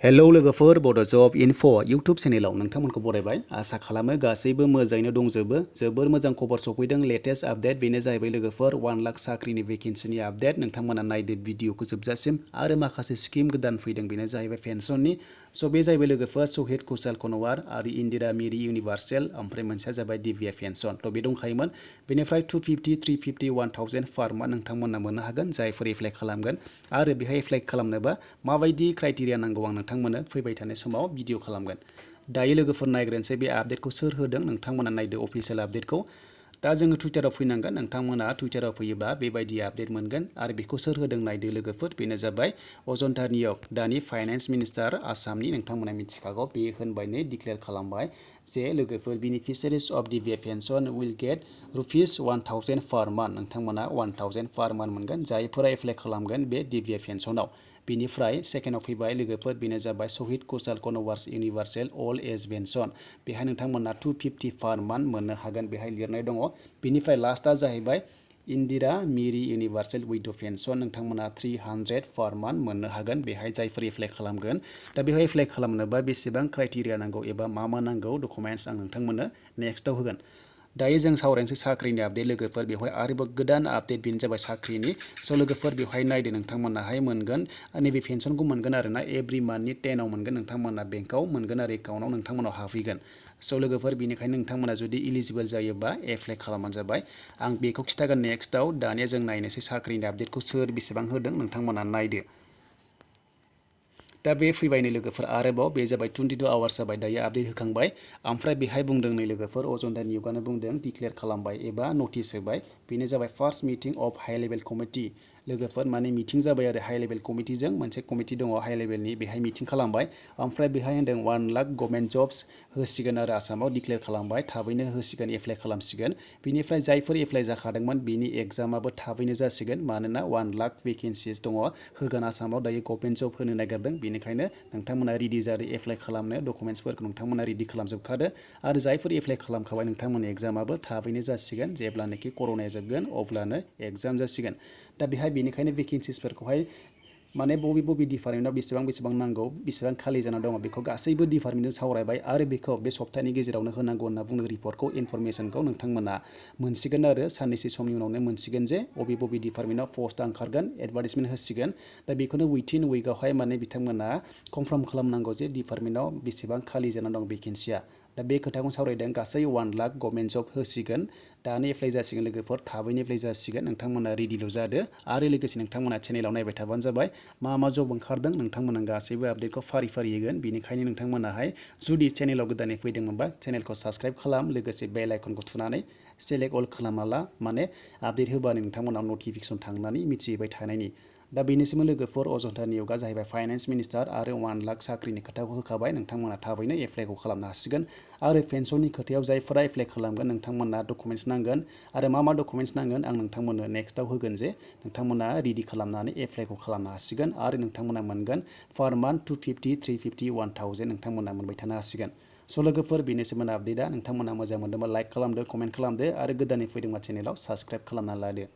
Hello लोगोफोर बड' जब info YouTube चेनेलाव नोंथांमोनखौ बरायबाय। आसा खालामो गासैबो मोजाङैनो दंजोबो। जोबोर मोजां खबर सफैदों, लेटेस्ट आपडेट बेनो जाहैबाय लोगोफोर 1 लाख साख्रिनि भेकेन्सिनि आपडेट। नोंथांमोना नायदो भिडिअखौ जोबजासिम। आरो माखासे स्किम गोदान फैदों, बेनो जाहैबाय पेन्सननि। स' बे जाहैबाय लोगोफोर शहीद कुशाल कनवार आरो इन्दिरा मिरि इउनिभार्सेल, ओमफ्राय मोनसेया जाबाय दिव्या पेन्सन। थ' बे दंखायोमोन। बेनिफ्राय 250, 350, 1000 फार मान्थ नोंथांमोना मोननो हागोन जायफोर एप्लाइ खालामगोन। आरो बेहाय एप्लाइ खालामनोबा माबायदि क्राइटेरिया नांगौ आं नोंथांमोननो फैबाय थानाय समाव भिडिअ खालामगोन। दायो लोगोफोर नायग्रोनोसै बे आपडेटखौ सोर होदों, नोंथांमोना नायदो अफिसियेल आपडेटखौ। दा जोङो टुइटाराव फैनांगोन, नोंथांमोना टुइटाराव फैयोबा बेबायदि आपडेट मोनगोन। आरो बेखौ सोर होदों नायदो लोगोफोर, बेनो जाबाय अजन्ता नियग, दानि फाइनान्स मिनिस्टार आसामनि। नोंथांमोना मिथिखागौ, बे होनबायनो डिक्लेयार खालामबाय जे लोगोफोर beneficiaries of Divya pension will get ₹1000 per month. नोंथांमोना 1000 पार मान्थ मोनगोन जायफोरा एप्लाइ खालामगोन बे दिव्या पेन्सनाव। बेनिफ्राय सेकेन्डआव फैबाय लोगोफोर, बेनो जाबाय शहीद कुशाल कनवार इउनिभार्सेल अल्ड एज पेन्सन। बेहाय नोंथांमोना 250 पार मान्थ मोननो हागोन, बेहाय लिरनाय दङ। बेनिफ्राय लास्टआ जाहैबाय इन्दिरा मिरि इउनिभार्सेल विडो पेन्सन। नोंथांमोना 300 पार मान्थ मोननो हागोन, बेहाय जायफोर एप्लाइ खालामगोन। दा बेहाय एप्लाइ खालामनोबा बेसेबां क्राइटेरिया नांगौ एबा मा नांगौ डकुमेन्ट्स आं नोंथांमोननो नेक्स्टआव होगोन। दायो जों सावरायनोसै साख्रिनि आपडेट लोगोफोर। बेवहाय आरोबाव गोदान आपडेट, बेनो जाबाय साख्रिनि। स' लोगोफोर बेवहाय नायदो, नोंथांमोनाहाय मोनगोन नैबे पेन्सनखौ मोनगोन आरोना एभ्रि मान्थनि 10आव मोनगोन। नोंथांमोना बेंकआव मोनगोन आरो एकाउन्टआव नोंथांमोनाव हाबफैगोन। स' लोगोफोर बेनिखायनो नोंथांमोना जुदि इलिजिबोल जायोबा एप्लाइ खालामबानो जाबाय। आं बेखौ खिन्थागोन नेक्स्टआव। दानिया जों नायनोसै साख्रिनि आपडेटखौ सोर बेसेबां होदों, नोंथांमोना नायदो। दा बे फैबायनो लोगोफोर आरोबाव, बे जाबाय 22 आवार्स जाबाय दायो आपडेट होखांबाय। ओमफ्राय बेहाय बुंदों नै लोगोफोर, अजन्ता नियगआनो बुंदों, डिक्लेयार खालामबाय एबा नटिस होबाय। बेनो जाबाय first meeting of high level committee. लोगोफोर माने मिटिं जाबाय आरो हाइ लेभेल कमिटिजों, मोनसे कमिटि दङ हाइ लेभेलनि, बेहाय मिटिं खालामबाय। ओमफ्राय बेहाय होनदों 1 लाख गभर्नमेन्ट जब्स होसिगोन आरो आसामाव डिक्लेयार खालामबाय, थाबैनो होसिगोन, एप्लाइ खालामसिगोन। बिनिफ्राय जायफोर एप्लाइ जाखादोंमोन बेनि एग्जामाबो थाबैनो जासिगोन, मानोना 1 लाख भेकेन्सिस दङ होगोन आसामाव दायो गभर्नमेन्ट जब होनो नागिरदों। बेनिखायनो नोंथांमोना रेडि जादो एप्लाइ खालामनो, डकुमेन्ट्सफोरखौ नोंथांमोना रेडि खालामजोबखादो। आरो जायफोर एप्लाइ खालामखाबाय नोंथांमोननि एग्जामाबो थाबैनो जासिगोन, जेब्लानोखि कर'नाया जोबगोन अब्लानो एग्जाम जासिगोन। दा बेहाय बेनिखायनो भेकेन्सिसफोरखौहाय माने बबे डिपार्टमेन्टआव बेसेबां नांगौ, बेसेबां खालि जाना दङ, बेखौ गासैबो डिपार्टमेन्टजों सावरायबाय। आरो बेखौ बे सप्ताहनि गेजेरावनो होनांगौ होनना बुंदों रिपर्टखौ, इनफरमेसनखौ नोंथांमोना मोनसिगोन आरो साननैसो समनि उनावनो मोनसिगोन जे बबे डिपार्टमेन्टआव पस्टआ ओंखारगोन, एडभार्टाइजमेन्ट होसिगोन। दा बेखौनो उइथिन उइकआवहाय माने बिथांमोना कनफार्म खालामनांगौ जे डिपार्टमेन्टआव बेसेबां खालि जाना दं भेकेन्सिया। दा बे खोथाखौ सावरायदों, गासै 1 लाख गभर्नमेन्ट जब होसिगोन, दानो एप्लाइ जासिगोन लोगोफोर, थाबैनो एप्लाइ जासिगोन। नोंथांमोना रेडिल' जादो। आरो लोगोसे नोंथांमोना चेनेलाव नायबाय थाबानो जाबाय, मा जब ओंखारदों नोंथांमोना गासैबो आपडेटखौ फारि होगोन। बेनिखायनो नोंथांमोनाहाय जुदि चेनेलाव गोदानै फैदोंमोनबा चेनेलखौ साबस्क्राइब खालाम, लोगोसे बेल आइकनखौ थुनानै सेलेक्ट अल खालामना ला, माने आपडेट होबानो नोंथांमोनाव नटिफिकेसन थांनानै मिथिहोबाय थानायनि। दा बेनिसिमबो लोगोफोर, अजन्ता नियगआ जाहैबाय फाइनान्स मिनिस्टार आरो 1 लाख साख्रिनि खोथाखौ होखाबाय। नोंथांमोना थाबैनो एप्लाइखौ खालामनो हासिगोन। आरो पेन्सननि खोथायाव जायफोरा एप्लाइ खालामगोन नोंथांमोना डकुमेन्ट्स नांगोन। आरो मा डकुमेन्ट्स नांगोन आं नोंथांमोननो नेक्स्टआव होगोन, जे नोंथांमोना रेडि खालामनानै एप्लाइखौ खालामनो हासिगोन। आरो नोंथांमोना मोनगोन पार मान्थ 250, 350, 1000 नोंथांमोना मोनबाय थानो हासिगोन। स' लोगोफोर बेनोसैमोन आपडेटआ। नोंथांमोना मोजां मोनदोंबा लाइक खालामदो, कमेन्ट खालामदो, आरो गोदानै फैदोंबा चेनेलाव साबस्क्राइब खालामना लादो।